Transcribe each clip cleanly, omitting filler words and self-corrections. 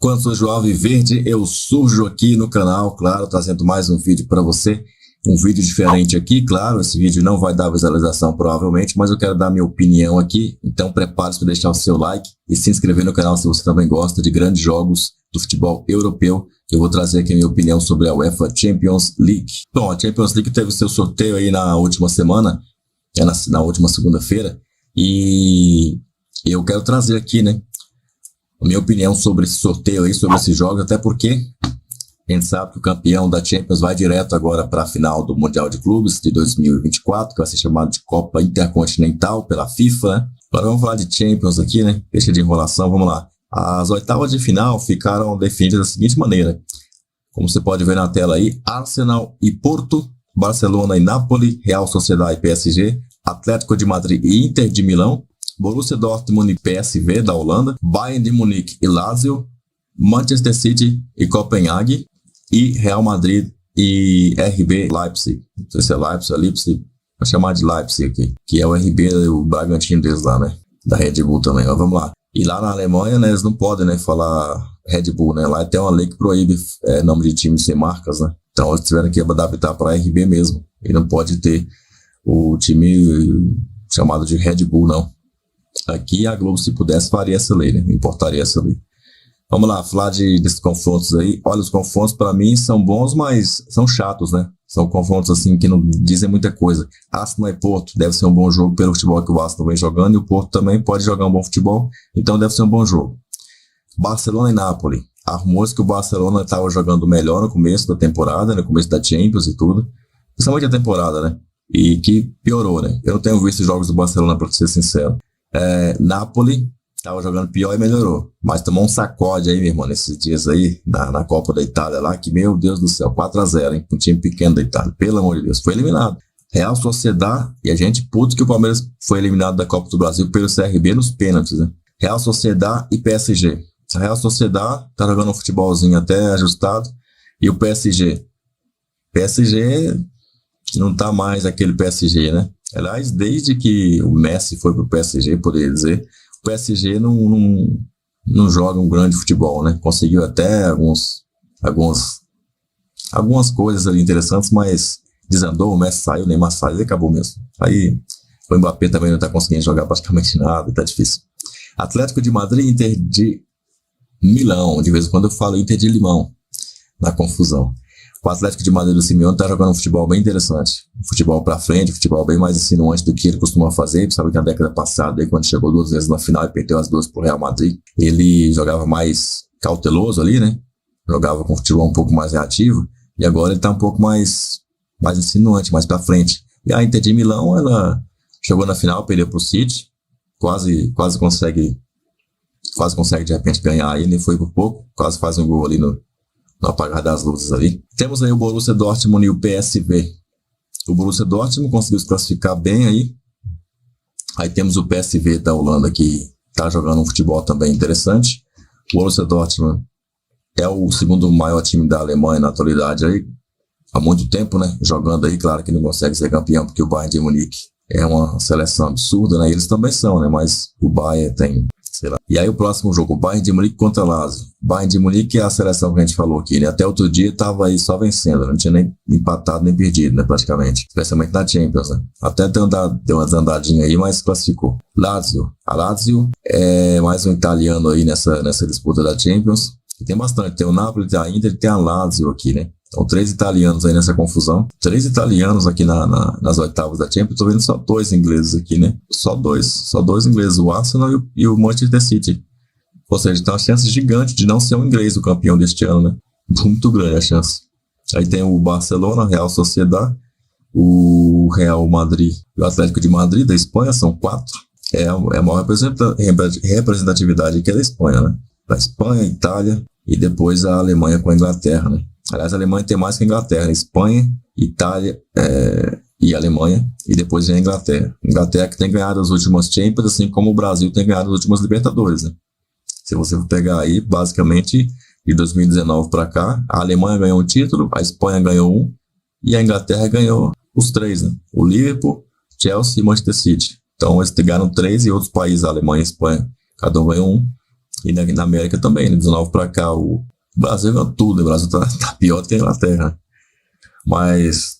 Quando sou João Viverde, eu surjo aqui no canal, claro, trazendo mais um vídeo para você. Um vídeo diferente aqui, claro, esse vídeo não vai dar visualização provavelmente, mas eu quero dar minha opinião aqui. Então prepare-se para deixar o seu like e se inscrever no canal se você também gosta de grandes jogos do futebol europeu. Eu vou trazer aqui a minha opinião sobre a UEFA Champions League. Bom, a Champions League teve seu sorteio aí na última semana, na última segunda-feira, e eu quero trazer aqui, né, a minha opinião sobre esse sorteio aí, sobre esses jogos, até porque a gente sabe que o campeão da Champions vai direto agora para a final do Mundial de Clubes de 2024, que vai ser chamado de Copa Intercontinental pela FIFA, né? Agora vamos falar de Champions aqui, né? Deixa de enrolação, vamos lá. As oitavas de final ficaram definidas da seguinte maneira. Como você pode ver na tela aí, Arsenal e Porto, Barcelona e Napoli, Real Sociedade e PSG, Atlético de Madrid e Inter de Milão, Borussia Dortmund e PSV da Holanda, Bayern de Munique e Lazio, Manchester City e Copenhague, e Real Madrid e RB Leipzig. Não sei se é Leipzig ou Leipzig, vou chamar de Leipzig aqui, que é o RB, o Bragantino deles lá, né? Da Red Bull também, mas vamos lá. E lá na Alemanha, né, eles não podem, né, falar Red Bull, né? Lá tem uma lei que proíbe nome de time sem marcas, né? Então eles tiveram que adaptar para RB mesmo. E não pode ter o time chamado de Red Bull, não. Aqui a Globo, se pudesse, faria essa lei, né? Importaria essa lei. Vamos lá, falar desses confrontos aí. Olha, os confrontos para mim são bons, mas são chatos, né? São confrontos assim que não dizem muita coisa. Arsenal e Porto deve ser um bom jogo pelo futebol que o Arsenal vem jogando, e o Porto também pode jogar um bom futebol, então deve ser um bom jogo. Barcelona e Napoli. Arrumou-se que o Barcelona estava jogando melhor no começo da temporada, no começo da Champions e tudo. Principalmente a temporada, né? E que piorou, né? Eu não tenho visto jogos do Barcelona, para ser sincero. Napoli estava jogando pior e melhorou, mas tomou um sacode aí, meu irmão, nesses dias aí, na Copa da Itália lá, que, meu Deus do céu, 4-0, hein, um time pequeno da Itália, pelo amor de Deus, foi eliminado. Real Sociedade, e a gente puto que o Palmeiras foi eliminado da Copa do Brasil pelo CRB nos pênaltis, né? Real Sociedade e PSG. A Real Sociedade tá jogando um futebolzinho até ajustado, e o PSG não tá mais aquele PSG, né? Aliás, desde que o Messi foi pro PSG, poderia dizer, o PSG não joga um grande futebol, né? Conseguiu até algumas coisas ali interessantes, mas desandou, o Messi saiu, o Neymar saiu e acabou mesmo. Aí o Mbappé também não tá conseguindo jogar praticamente nada, tá difícil. Atlético de Madrid, Inter de Milão. De vez em quando eu falo Inter de Limão, na confusão. O Atlético de Madrid do Simeone tá jogando um futebol bem interessante. Um futebol pra frente, um futebol bem mais insinuante do que ele costuma fazer. Sabe que na década passada, aí, quando chegou 2 vezes na final e perdeu as 2 pro Real Madrid, ele jogava mais cauteloso ali, né? Jogava com um futebol um pouco mais reativo. E agora ele tá um pouco mais insinuante, mais pra frente. E a Inter de Milão, ela chegou na final, perdeu pro City. Quase consegue de repente ganhar aí, nem foi por pouco. Quase faz um gol ali no apagar das luzes ali. Temos aí o Borussia Dortmund e o PSV. O Borussia Dortmund conseguiu se classificar bem aí. Aí temos o PSV da Holanda, que tá jogando um futebol também interessante. O Borussia Dortmund é o segundo maior time da Alemanha na atualidade aí, há muito tempo, né? Jogando aí, claro que não consegue ser campeão, porque o Bayern de Munique é uma seleção absurda, né? Eles também são, né? Mas o Bayern tem... sei lá. E aí o próximo jogo, o Bayern de Munique contra Lazio. Bayern de Munique é a seleção que a gente falou aqui, né? Até outro dia tava aí só vencendo, não tinha nem empatado nem perdido, né? Praticamente. Especialmente na Champions, né? Até deu uma desandadinha aí, mas classificou. Lazio. A Lazio é mais um italiano aí nessa disputa da Champions. E tem bastante. Tem o Napoli, tem a Inter e tem a Lazio aqui, né? Então 3 italianos aí nessa confusão. 3 italianos aqui nas oitavas da Champions. Tô vendo só 2 ingleses aqui, né? Só dois ingleses, o Arsenal e o Manchester City. Ou seja, tem uma chance gigante de não ser um inglês o campeão deste ano, né? Muito grande a chance. Aí tem o Barcelona, Real Sociedade, o Real Madrid e o Atlético de Madrid da Espanha, são 4. É a maior representatividade que é da Espanha, né? Da Espanha, Itália e depois a Alemanha com a Inglaterra, né? Aliás, a Alemanha tem mais que a Inglaterra, né? Espanha, Itália e Alemanha, e depois vem a Inglaterra. A Inglaterra que tem ganhado as últimas Champions, assim como o Brasil tem ganhado as últimas Libertadores, né? Se você for pegar aí, basicamente, de 2019 para cá, a Alemanha ganhou um título, a Espanha ganhou um, e a Inglaterra ganhou os 3, né? O Liverpool, Chelsea e Manchester City. Então, eles ganharam 3 e outros países, a Alemanha e a Espanha, cada um ganhou um. E na América também, né? 19 para cá, o Brasil ganhou tudo, né? O Brasil tá pior do que a Inglaterra, né? Mas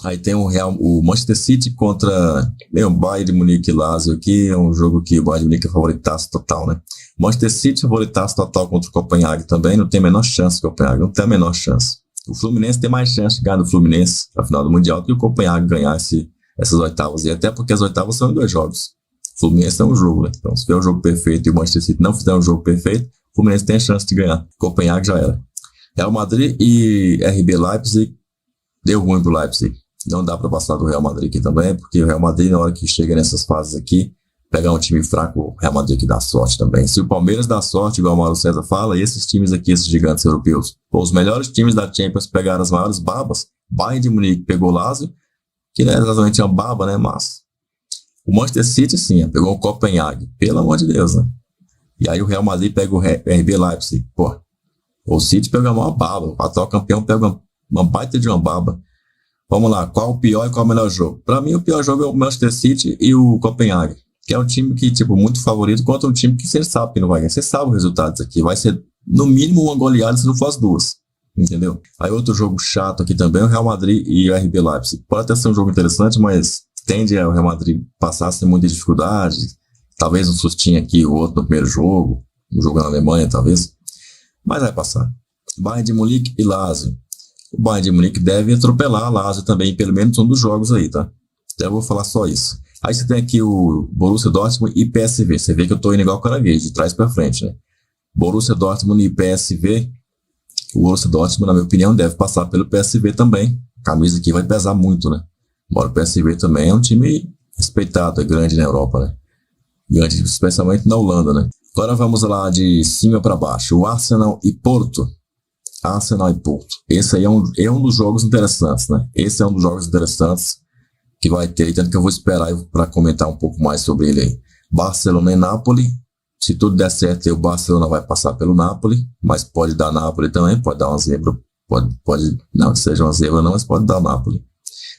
aí tem o Manchester City contra o Bayern de Munique e Lazio, que é um jogo que o Bayern de Munique é favoritaço total, né? Manchester City favoritaço total contra o Copenhague também, não tem a menor chance do Copenhague, não tem a menor chance. O Fluminense tem mais chance de ganhar do Fluminense na final do Mundial do que o Copenhague ganhar essas oitavas, e até porque as oitavas são em 2 jogos. O Fluminense é um jogo, né? Então se for um jogo perfeito e o Manchester City não fizer um jogo perfeito, o Fluminense tem a chance de ganhar. Copenhague já era. Real Madrid e RB Leipzig, deu ruim pro Leipzig. Não dá para passar do Real Madrid aqui também, porque o Real Madrid, na hora que chega nessas fases aqui, pegar um time fraco, o Real Madrid aqui dá sorte também. Se o Palmeiras dá sorte, igual o Mauro César fala, e esses times aqui, esses gigantes europeus, os melhores times da Champions pegaram as maiores babas. Bayern de Munique pegou o Lazio, que não é exatamente uma baba, né, mas o Manchester City, sim, pegou o Copenhague, pelo amor de Deus, né? E aí o Real Madrid pega o RB Leipzig, pô, o City pega uma baba, o atual campeão pega uma baita de uma baba. Vamos lá, qual o pior e qual o melhor jogo? Para mim, o pior jogo é o Manchester City e o Copenhague, que é um time que, tipo, muito favorito contra um time que você sabe que não vai ganhar. Você sabe os resultados aqui. Vai ser, no mínimo, uma goleada se não for as duas. Entendeu? Aí outro jogo chato aqui também é o Real Madrid e o RB Leipzig. Pode até ser um jogo interessante, mas tende o Real Madrid passar sem muita dificuldade. Talvez um sustinho aqui, o outro no primeiro jogo. Um jogo na Alemanha, talvez. Mas vai passar. Bayern de Munique e Lazio. O Bayern de Munique deve atropelar a Lazio também, pelo menos um dos jogos aí, tá? Então eu vou falar só isso. Aí você tem aqui o Borussia Dortmund e PSV. Você vê que eu tô indo igual caranguejo, de trás para frente, né? Borussia Dortmund e PSV. O Borussia Dortmund, na minha opinião, deve passar pelo PSV também. A camisa aqui vai pesar muito, né? Embora o PSV também é um time respeitado, é grande na Europa, né? Grande, especialmente na Holanda, né? Agora vamos lá de cima para baixo. O Arsenal e Porto. Arsenal e Porto. Esse aí é um dos jogos interessantes, né? Esse é um dos jogos interessantes que vai ter, tanto que eu vou esperar para comentar um pouco mais sobre ele aí. Barcelona e Napoli. Se tudo der certo, o Barcelona vai passar pelo Napoli, mas pode dar Napoli também, pode dar uma zebra, pode não que seja uma zebra não, mas pode dar Napoli.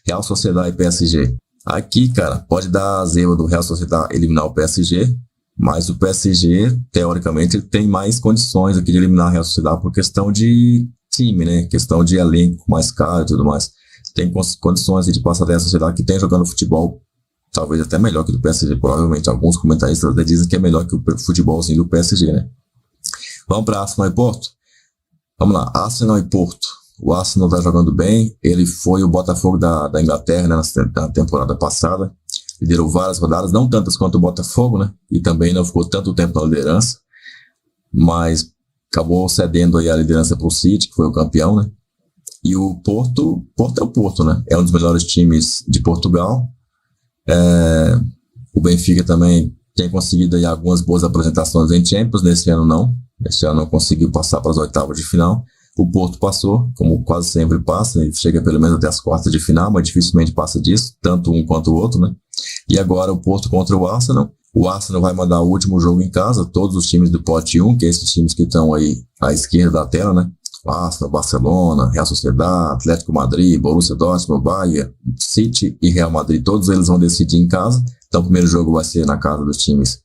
Real Sociedade e PSG. Aqui, cara, pode dar a zebra do Real Sociedade eliminar o PSG, mas o PSG, teoricamente, ele tem mais condições aqui de eliminar a Real Sociedade por questão de time, né? Questão de elenco mais caro e tudo mais. Tem condições de passar dessa sociedade que tem jogando futebol, talvez até melhor que do PSG, provavelmente. Alguns comentaristas até dizem que é melhor que o futebolzinho do PSG, né? Vamos para Arsenal e Porto? Vamos lá, Arsenal e Porto. O Arsenal tá jogando bem, ele foi o Botafogo da Inglaterra, né, na temporada passada. Liderou várias rodadas, não tantas quanto o Botafogo, né? E também não ficou tanto tempo na liderança, mas acabou cedendo aí a liderança para o City, que foi o campeão, né? E o Porto é o Porto, né? É um dos melhores times de Portugal. O Benfica também tem conseguido aí algumas boas apresentações em Champions, nesse ano não. Esse ano não conseguiu passar para as oitavas de final. O Porto passou, como quase sempre passa, e chega pelo menos até as quartas de final, mas dificilmente passa disso, tanto um quanto o outro, né? E agora o Porto contra o Arsenal. O Arsenal vai mandar o último jogo em casa, todos os times do pote 1, que é esses times que estão aí à esquerda da tela, né? Arsenal, Barcelona, Real Sociedade, Atlético Madrid, Borussia Dortmund, Bayern, City e Real Madrid, todos eles vão decidir em casa. Então o primeiro jogo vai ser na casa dos times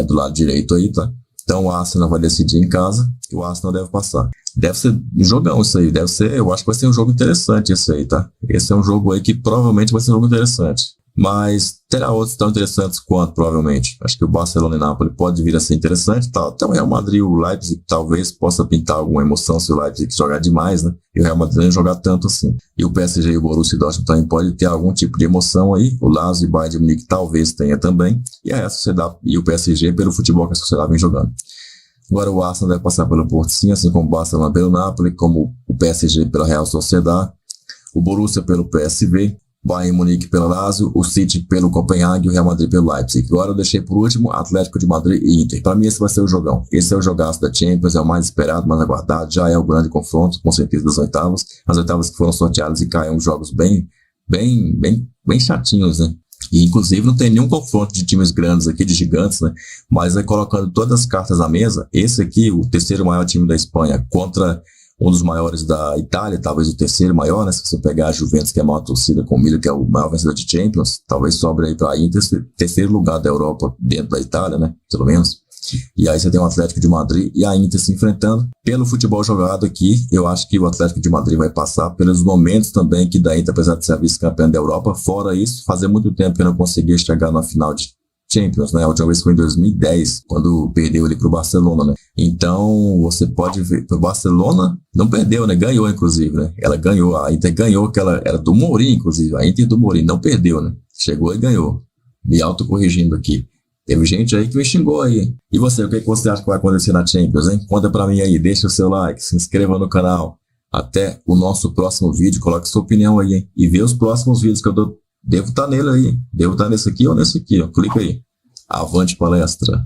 do lado direito aí, tá? Então o Arsenal vai decidir em casa e o Arsenal deve passar. Deve ser um jogão isso aí, eu acho que vai ser um jogo interessante esse aí, tá? Esse é um jogo aí que provavelmente vai ser um jogo interessante. Mas terá outros tão interessantes quanto, provavelmente. Acho que o Barcelona e Napoli pode vir a ser interessante. Tá? Até o Real Madrid e o Leipzig talvez possa pintar alguma emoção se o Leipzig jogar demais, né? E o Real Madrid não jogar tanto assim. E o PSG e o Borussia Dortmund também pode ter algum tipo de emoção aí. O Lazio e o Bayern de Munique talvez tenha também. E a Sociedade e o PSG pelo futebol que a Sociedade vem jogando. Agora o Arsenal deve passar pelo Porto sim, assim como o Barcelona pelo Napoli, como o PSG pela Real Sociedade, o Borussia pelo PSV, Bayern Munique pelo Lazio, o City pelo Copenhague e o Real Madrid pelo Leipzig. Agora eu deixei por último Atlético de Madrid e Inter. Para mim esse vai ser o jogão. Esse é o jogaço da Champions, é o mais esperado, mais aguardado, já é o grande confronto, com certeza, das oitavas. As oitavas que foram sorteadas e caem jogos bem chatinhos, né? E inclusive não tem nenhum confronto de times grandes aqui, de gigantes, né? Mas aí colocando todas as cartas na mesa, esse aqui, o terceiro maior time da Espanha, contra um dos maiores da Itália, talvez o terceiro maior, né? Se você pegar a Juventus, que é a maior torcida, com o Milan, que é o maior vencedor de Champions, talvez sobre aí para a Inter, terceiro lugar da Europa, dentro da Itália, né? Pelo menos. E aí você tem o Atlético de Madrid e a Inter se enfrentando. Pelo futebol jogado aqui, eu acho que o Atlético de Madrid vai passar, pelos momentos também que da Inter, apesar de ser a vice-campeã da Europa. Fora isso, fazia muito tempo que eu não conseguia chegar na final de Champions, né? A última vez foi em 2010, quando perdeu ali pro Barcelona, né? Então, você pode ver, o Barcelona não perdeu, né? Ganhou, inclusive, né? Ela ganhou, a Inter ganhou, que ela era do Mourinho, inclusive. A Inter do Mourinho não perdeu, né? Chegou e ganhou. Me autocorrigindo aqui. Teve gente aí que me xingou aí. E você, o que você acha que vai acontecer na Champions, hein? Conta pra mim aí, deixa o seu like, se inscreva no canal. Até o nosso próximo vídeo, coloque sua opinião aí, hein? E vê os próximos vídeos que eu devo estar nele aí. Devo estar nesse aqui ou nesse aqui, ó. Clica aí. Avante palestra.